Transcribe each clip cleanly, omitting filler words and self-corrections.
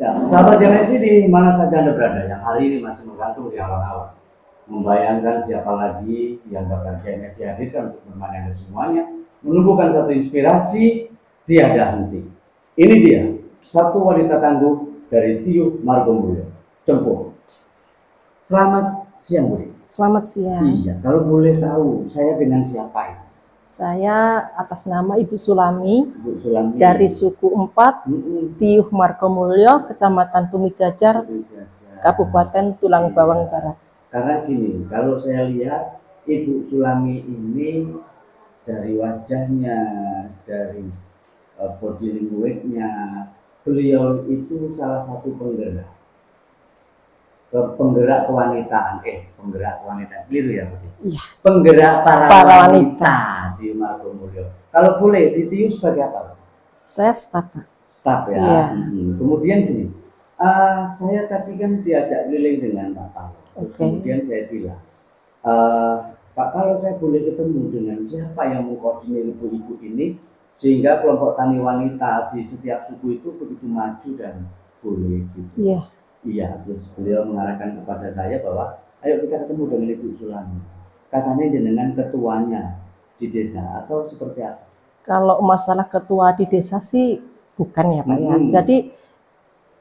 Ya, sahabat JMSI di mana saja Anda berada yang hari ini masih menggantung di awal-awal, membayangkan siapa lagi yang bakal JMSI hadirkan untuk menemani Anda semuanya, menumbuhkan satu inspirasi tiada henti. Ini dia, satu wanita tangguh dari Tiyuh Margomulyo, Cempo. Selamat siang, Bu. Selamat siang. Iya, kalau boleh tahu, saya dengan siapa ini? Saya atas nama Ibu Sulami, Bu Sulami dari suku 4, Tiyuh Margomulyo, Kecamatan Tumijajar, Kabupaten Tulang Bawang Barat. Karena gini, kalau saya lihat Ibu Sulami ini dari wajahnya, dari body language-nya, beliau itu salah satu penggerak kewanitaan, penggerak wanita, keliru ya, Bu? Iya. Penggerak para wanita di Margomulyo. Kalau boleh, di Tiyuh sebagai apa? Saya staf, Pak. Staf ya. Iya. Kemudian gini, saya tadi kan diajak keliling dengan Pak Palo. Terus kemudian saya bilang, Pak Palo, saya boleh ketemu dengan siapa yang mengkoordinir ibu-ibu ini sehingga kelompok tani wanita di setiap suku itu begitu maju dan boleh gitu. Iya. Iya, terus beliau mengarahkan kepada saya bahwa ayo kita ketemu dengan Ibu Sulami. Katanya jenengan ketuanya di desa atau seperti apa? Kalau masalah ketua di desa sih bukan ya, Pak ya. Jadi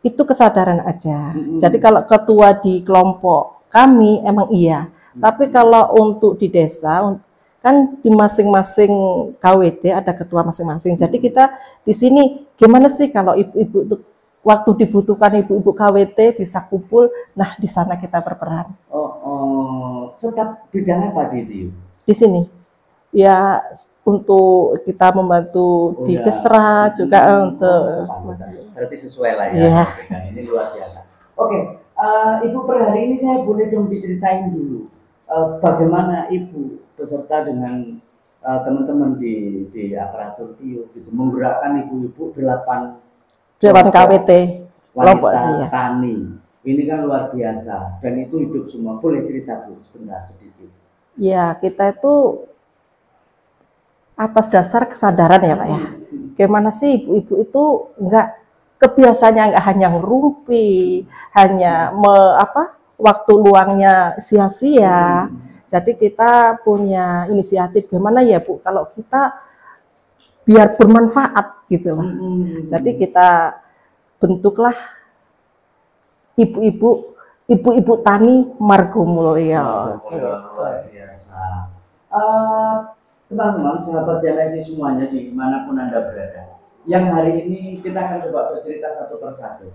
itu kesadaran aja. Jadi kalau ketua di kelompok kami emang iya. Tapi kalau untuk di desa kan di masing-masing KWT ada ketua masing-masing. Jadi kita di sini gimana sih kalau ibu-ibu itu waktu dibutuhkan ibu-ibu KWT bisa kumpul, nah di sana kita berperan. Serta bidang apa di Tiyuh? Di sini, ya untuk kita membantu di Desra juga untuk. Berarti sesuai lah ya. Ini luar biasa. Oke, Ibu per hari ini saya boleh dong diceritain dulu bagaimana Ibu beserta dengan teman-teman di aparatur Tiyuh gitu menggerakkan ibu-ibu 8 KWT wanita tani. Ini kan luar biasa dan itu hidup semua. Boleh cerita, Bu, sebentar sedikit? Ya, kita itu atas dasar kesadaran ya, Pak ya. Gimana sih ibu-ibu itu kebiasaannya nggak hanya ngerumpi, hanya waktu luangnya sia-sia. Jadi kita punya inisiatif gimana ya, Bu, kalau kita biar bermanfaat gitu. Jadi kita bentuklah ibu-ibu tani Margomulyo. Teman-teman, sahabat JMSI semuanya dimanapun Anda berada, yang hari ini kita akan coba bercerita satu persatu.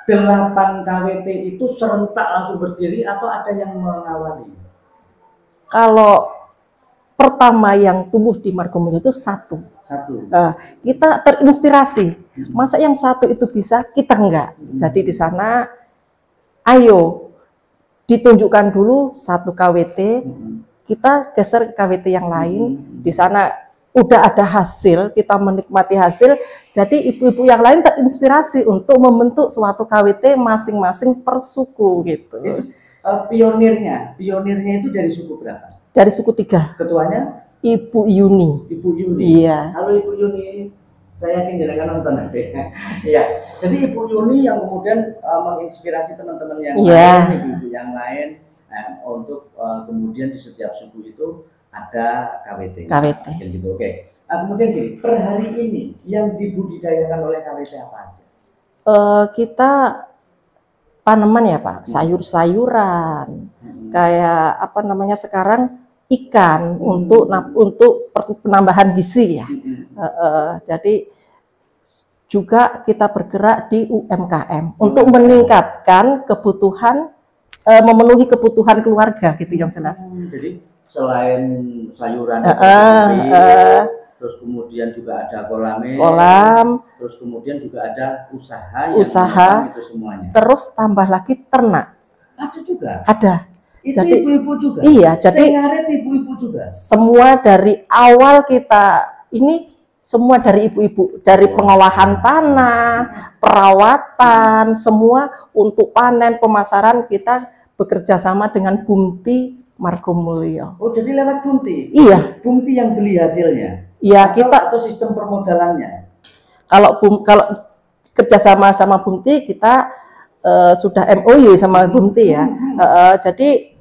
8 KWT itu serentak langsung berdiri atau ada yang mengawali? Kalau pertama yang tumbuh di Margomulyo itu satu. Kita terinspirasi. Masa yang satu itu bisa, kita enggak. Jadi di sana, ayo ditunjukkan dulu satu KWT, kita geser ke KWT yang lain. Di sana udah ada hasil, kita menikmati hasil. Jadi ibu-ibu yang lain terinspirasi untuk membentuk suatu KWT masing-masing per suku gitu. Pionirnya itu dari suku berapa? Dari suku 3. Ketuanya? Ibu Yuni. Ibu Yuni. Iya. Halo Ibu Yuni, saya yakin jenengan nonton nanti. Iya. Jadi Ibu Yuni yang kemudian menginspirasi teman-teman yang lain, ibu-ibu yang lain untuk kemudian di setiap suku itu ada KWT. Gitu, oke. Kemudian gini, per hari ini yang dibudidayakan oleh KWT apa aja? Kita tanaman ya, Pak, sayur-sayuran, kayak sekarang ikan untuk penambahan gizi ya. Jadi juga kita bergerak di UMKM untuk meningkatkan kebutuhan, memenuhi kebutuhan keluarga gitu yang jelas. Jadi selain sayuran, terus kemudian juga ada kolam, terus kemudian juga ada usaha itu semuanya. Terus tambah lagi ternak. Ada juga. Ada. Itu ibu-ibu juga? Iya, jadi ibu-ibu juga? Semua dari awal kita ini semua dari ibu-ibu, dari pengolahan tanah, perawatan, semua untuk panen, pemasaran kita bekerja sama dengan Bumti Margomulyo. Oh, jadi lewat Bumti? Iya. Bumti yang beli hasilnya? Iya, atau sistem permodalannya? Kalau kerjasama sama Bumti kita sudah MOU sama Bumti ya. Jadi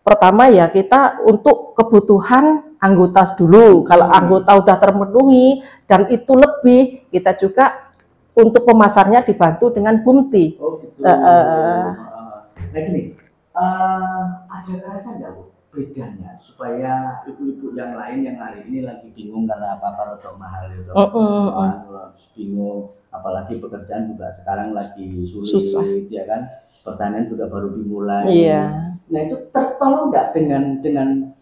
pertama ya kita untuk kebutuhan anggota dulu. Kalau anggota udah terpenuhi dan itu lebih, kita juga untuk pemasarnya dibantu dengan Bumti. Oh gitu. Nah gini, ada kerasa nggak Bu bedanya supaya ibu-ibu yang lain yang hari ini lagi bingung karena apa rotok mahal itu, bingung, apalagi pekerjaan juga sekarang lagi sulit, susah ya kan, pertanian juga baru dimulai. Iya. Nah itu tertolong nggak dengan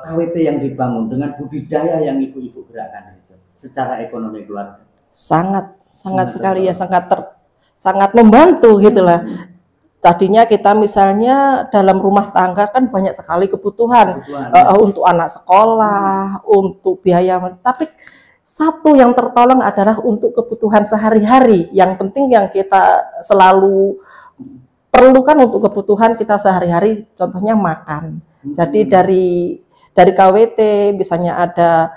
KWT yang dibangun, dengan budidaya yang ibu-ibu gerakan itu secara ekonomi keluarga? Sangat sekali ya, sangat membantu gitulah. Tadinya kita misalnya dalam rumah tangga kan banyak sekali kebutuhan untuk anak sekolah, untuk biaya, tapi satu yang tertolong adalah untuk kebutuhan sehari-hari. Yang penting yang kita selalu perlukan untuk kebutuhan kita sehari-hari, contohnya makan. Jadi dari KWT misalnya ada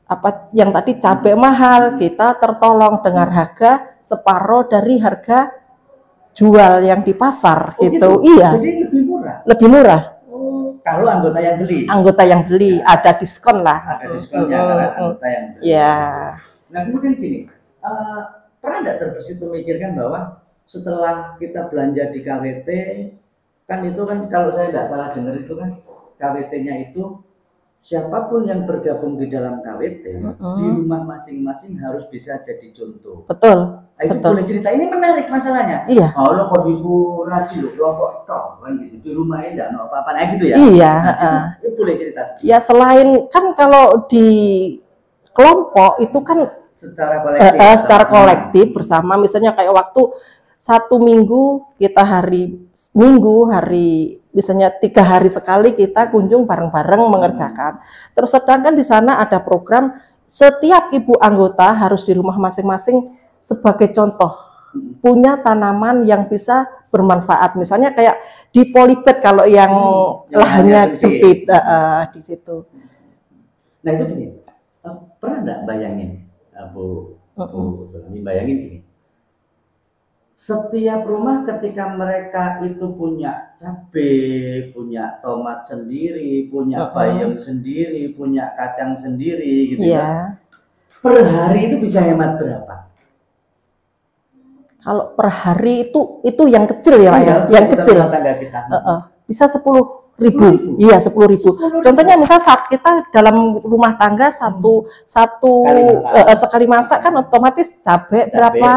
apa yang tadi cabai mahal, kita tertolong dengan harga separuh dari harga jual yang di pasar gitu. Iya. Jadi lebih murah. Lebih murah. Kalau anggota yang beli. Anggota yang beli ya, ada diskon lah. Ada diskonnya karena anggota yang beli. Ya. Nah kemudian gini, pernah nggak terbersit memikirkan bahwa setelah kita belanja di KWT, kan itu kan kalau saya nggak salah dengar itu kan KWT-nya itu siapapun yang bergabung di dalam KWT di rumah masing-masing harus bisa jadi contoh. Betul. Nah, itu boleh cerita, ini menarik masalahnya. Iya. Oh lo kok ibu rajin lo kelompok toh kan gitu di rumahnya enggak no apa-apa nah, gitu ya. Iya. Nah, itu boleh cerita sedikit. Ya selain kan kalau di kelompok itu kan secara kolektif bersama, misalnya kayak waktu satu minggu kita hari misalnya 3 hari sekali kita kunjung bareng-bareng mengerjakan. Terus sedangkan di sana ada program setiap ibu anggota harus di rumah masing-masing sebagai contoh punya tanaman yang bisa bermanfaat. Misalnya kayak di polybed kalau yang lahannya sempit di situ. Nah itu gini, pernah nggak bayangin Bu bayangin gini. Setiap rumah ketika mereka itu punya cabai, punya tomat sendiri, punya bayam sendiri, punya kacang sendiri gitu kan. Per hari itu bisa hemat berapa? Kalau per hari itu yang kecil ya Pak ya, yang kecil. Bisa 10.000. Iya 10.000. Contohnya misal saat kita dalam rumah tangga sekali masak kan otomatis cabai berapa,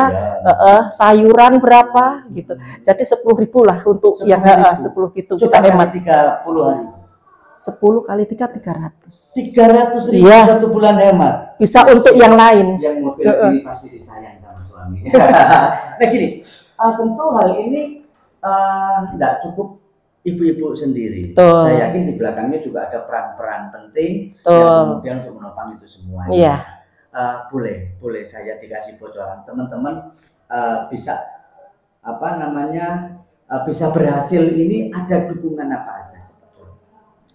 sayuran berapa gitu. Jadi 10.000 lah untuk 10 yang 10 gitu kita hemat 30 hari. 10 kali 3 300. 300.000 ya. Satu bulan hemat. Bisa untuk yang lain. Yang mobil ini pasti disayang sama suami. Nah gini, tentu hal ini tidak cukup ibu-ibu sendiri. Saya yakin di belakangnya juga ada peran-peran penting yang kemudian untuk menopang itu semuanya. Iya. Boleh saya dikasih bocoran teman-teman bisa bisa berhasil ini ada dukungan apa aja?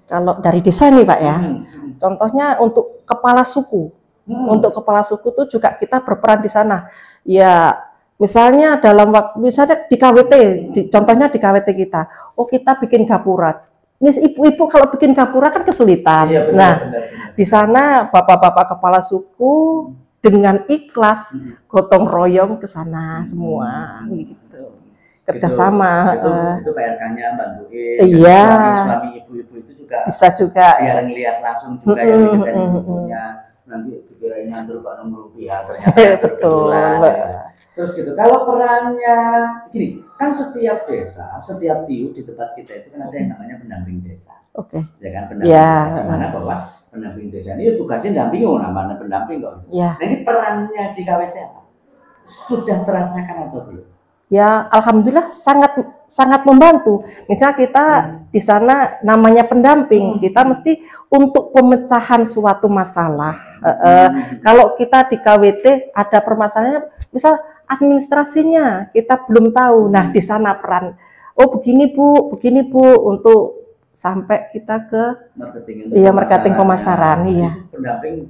Kalau dari desa nih Pak ya, contohnya untuk kepala suku. Untuk kepala suku itu juga kita berperan di sana. Ya misalnya dalam waktu, misalnya di KWT, contohnya di KWT kita, kita bikin gapura. Nih ibu-ibu kalau bikin gapura kan kesulitan. Iya, benar. Di sana bapak-bapak kepala suku dengan ikhlas gotong royong ke sana semua, gitu. Kerjasama. Itu PRK-nya bantuin. Iya. Suami ibu-ibu itu juga bisa juga. Biar ngelihat langsung juga yang dikerjain ibunya. Nanti dikirain nyantur Pak nomor rupiah ternyata betul. Terus gitu, kalau perannya gini, kan setiap desa, setiap TIU di tempat kita itu kan ada yang namanya pendamping desa. Oke. Ya kan pendamping desa, dimana bahwa pendamping desa ini tugasnya dampingi namanya pendamping kok. Nah ini perannya di KWT apa? Sudah terasakan atau belum? Ya alhamdulillah sangat membantu. Misalnya kita di sana namanya pendamping, kita mesti untuk pemecahan suatu masalah. Kalau kita di KWT ada permasalahannya, misal administrasinya kita belum tahu. Nah, di sana peran begini Bu untuk sampai kita ke marketing pemasaran. Iya. Pendamping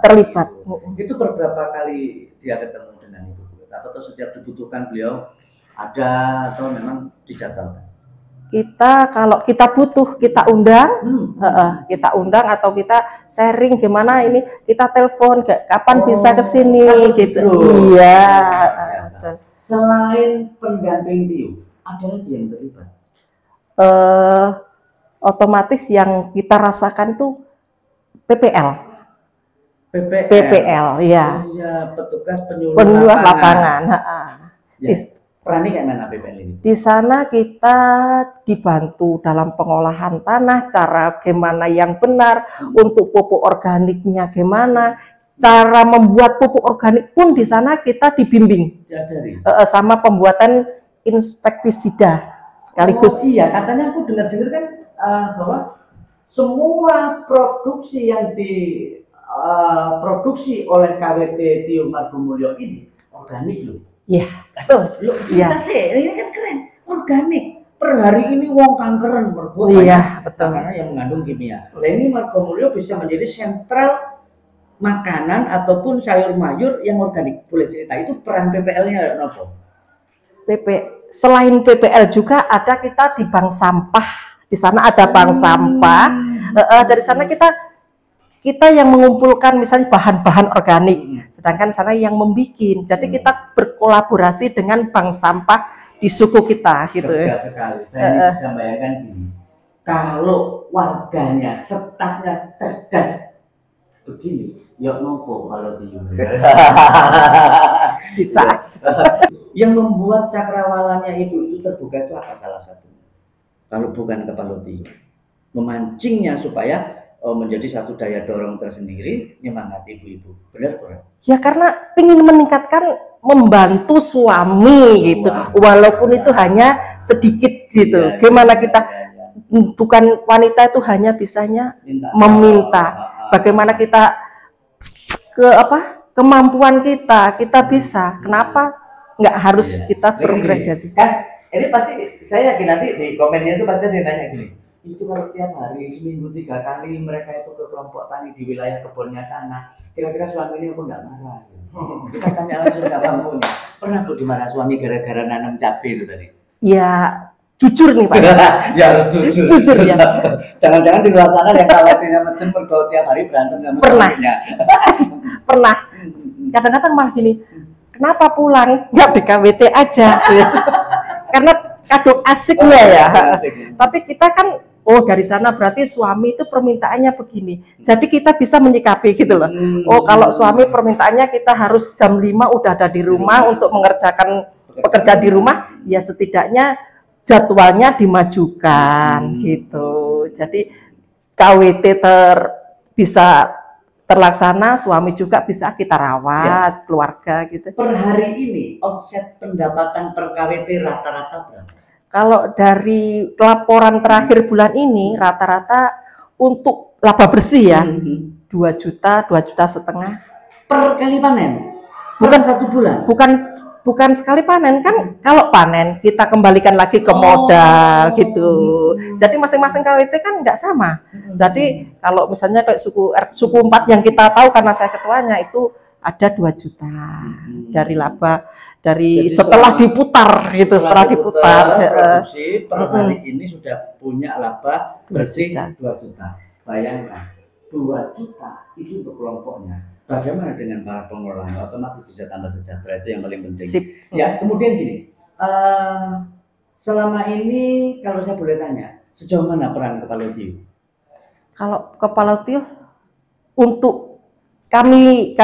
terlibat. Itu berapa kali dia ketemu dengan Ibu? Atau setiap dibutuhkan beliau ada atau memang dijadwalkan? Kita kalau kita butuh kita undang, kita undang atau kita sharing gimana ini, kita telepon kapan bisa ke sini gitu. Iya. Selain pendamping TIU, ada lagi yang terlibat? Otomatis yang kita rasakan tuh PPL. Ya. Iya, petugas penyuluh lapangan. Ya. Perannya kayak mana PPL ini? Di sana kita dibantu dalam pengolahan tanah, cara gimana yang benar, untuk pupuk organiknya gimana, cara membuat pupuk organik pun di sana kita dibimbing. Sama pembuatan insektisida sekaligus. Iya, katanya aku dengar-dengar kan bahwa semua produksi yang diproduksi oleh KWT TIU Margomulyo ini organik loh. Iya, betul. Cerita sih, ini kan keren, organik. Per hari ini wong kankeran berbuat betul. Karena yang mengandung kimia. Nah ini Margomulyo bisa menjadi sentral makanan ataupun sayur mayur yang organik. Boleh cerita itu peran PPL-nya apa? Selain PPL juga ada kita di bank sampah. Di sana ada bank sampah. Dari sana kita yang mengumpulkan misalnya bahan-bahan organik, sedangkan sana yang membikin. Jadi kita berkolaborasi dengan bank sampah di suku kita gitu. Cerdas sekali. Saya bisa bayangkan gini. Kalau warganya, stafnya cerdas begini, ya nopo kalau di bisa. Yang membuat cakrawalanya itu terbuka itu apa salah satunya? Kalau bukan kepala TIU, memancingnya supaya menjadi satu daya dorong tersendiri menyemangati ibu-ibu. Benar, Bro? Ya karena ingin meningkatkan, membantu suami gitu. Walaupun itu hanya sedikit gitu. Gimana kita bukan wanita itu hanya bisanya meminta. Bagaimana kita kemampuan kita bisa. Kenapa nggak harus kita progres? Kan ini pasti saya yakin nanti di komennya itu pasti dia nanya gini. Itu kalau tiap hari seminggu 3 kali mereka itu ke kelompok tani di wilayah kebunnya sana, kira-kira suami ini aku nggak marah? Kita tanya langsung sama kamunya, pernah tuh di mana suami gara-gara nanam cabai itu tadi? Ya jujur nih Pak. Ya harus jujur. Jujur ya. Jangan-jangan di luar sana yang khawatirnya macam kalau tiap hari berantem sama suaminya. Pernah. Kadang-kadang malah gini, kenapa pulang nggak di KWT aja? Karena kadang asiknya ya. Tapi kita kan dari sana berarti suami itu permintaannya begini. Jadi kita bisa menyikapi gitu loh. Kalau suami permintaannya kita harus jam 5 udah ada di rumah untuk mengerjakan pekerjaan di rumah, ya setidaknya jadwalnya dimajukan gitu. Jadi KWT bisa terlaksana, suami juga bisa kita rawat, keluarga gitu. Per hari ini omset pendapatan per KWT rata-rata berapa? Kalau dari laporan terakhir bulan ini rata-rata untuk laba bersih ya 2 juta, 2,5 juta per kali panen. Bukan 1 bulan. Bukan sekali panen kan. Kalau panen kita kembalikan lagi ke modal gitu. Jadi masing-masing KWT kan nggak sama. Jadi kalau misalnya kayak suku 4 yang kita tahu karena saya ketuanya itu ada 2 juta dari laba dari setelah diputar gitu, setelah diputar produksi per hari ini sudah punya laba bersih 2 juta. Bayangkan 2 juta itu untuk kelompoknya. Bagaimana dengan para pengolahnya? Otomatis bisa tambah sejahtera, itu yang paling penting. Ya, kemudian gini, selama ini kalau saya boleh tanya, sejauh mana peran Kepala TIU? Kalau Kepala TIU untuk kami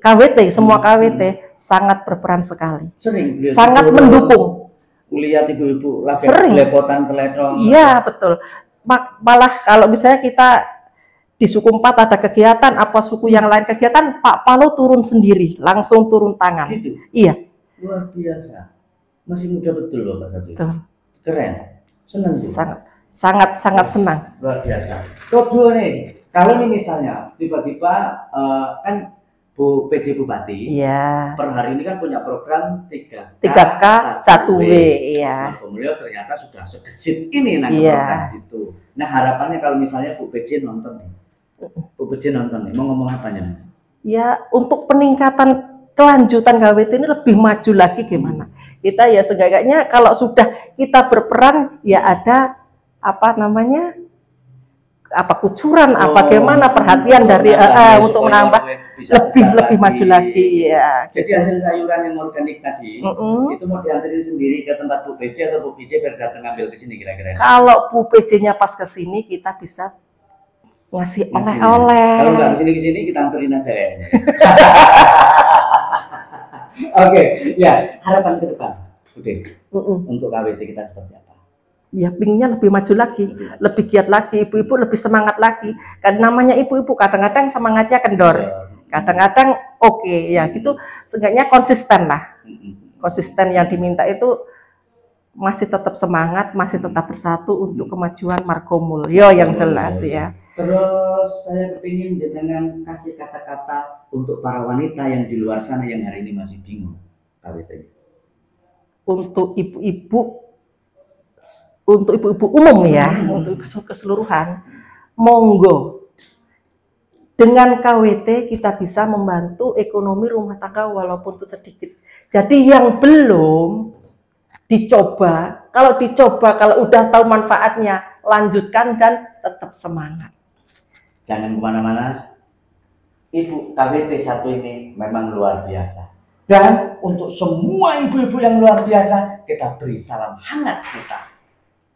KWT, semua KWT sangat berperan sekali. Sering. Sangat mendukung. Lihat ibu-ibu sering lepotan teledong. Iya, betul. Malah kalau misalnya kita di suku 4 ada kegiatan, apa suku yang lain kegiatan, Pak Palo turun sendiri, langsung turun tangan. Gitu? Iya. Luar biasa. Masih muda betul loh Pak Satu. Keren. Senang. Sangat senang. Luar biasa. Kedua nih, kalau nih misalnya tiba-tiba kan Bu PJ Bupati, iya, per hari ini kan punya program 3K 1W, iya. Margomulyo ternyata sudah segesit ini program itu. Nah harapannya kalau misalnya Bu PJ nonton nih, Bu PJ nonton nih, mau ngomong apanya? Ya untuk peningkatan kelanjutan KWT ini lebih maju lagi gimana? Kita ya seenggaknya kalau sudah kita berperan ya ada apa namanya? Apa kucuran, apa gimana perhatian dari untuk menambah lebih maju lagi ya. Jadi hasil sayuran yang organik tadi itu mau dianterin sendiri ke tempat Bu PJ atau Bu PJ biar datang ambil ke sini kira-kira? Kalau Bu PJ-nya pas ke sini kita bisa ngasih oleh-oleh. Kalau nggak kesini kita anterin aja ya. Oke, ya harapan ke depan, Bude, untuk KWT kita seperti apa? Ya, pinginnya lebih maju lagi, lebih giat lagi, ibu-ibu lebih semangat lagi. Kan namanya ibu-ibu kadang-kadang semangatnya kendor, kadang-kadang ya gitu. Seenggaknya konsisten lah, konsisten yang diminta itu masih tetap semangat, masih tetap bersatu untuk kemajuan Margomulyo yang jelas ya. Terus saya kepingin dengan kasih kata-kata untuk para wanita yang di luar sana yang hari ini masih bingung KWT. Untuk ibu-ibu umum ya, untuk keseluruhan, monggo. Dengan KWT kita bisa membantu ekonomi rumah tangga walaupun itu sedikit. Jadi yang belum dicoba, kalau udah tahu manfaatnya, lanjutkan dan tetap semangat. Jangan kemana-mana. Ibu KWT satu ini memang luar biasa. Dan untuk semua ibu-ibu yang luar biasa, kita beri salam hangat kita.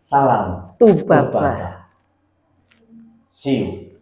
Salam Tubaba. See you.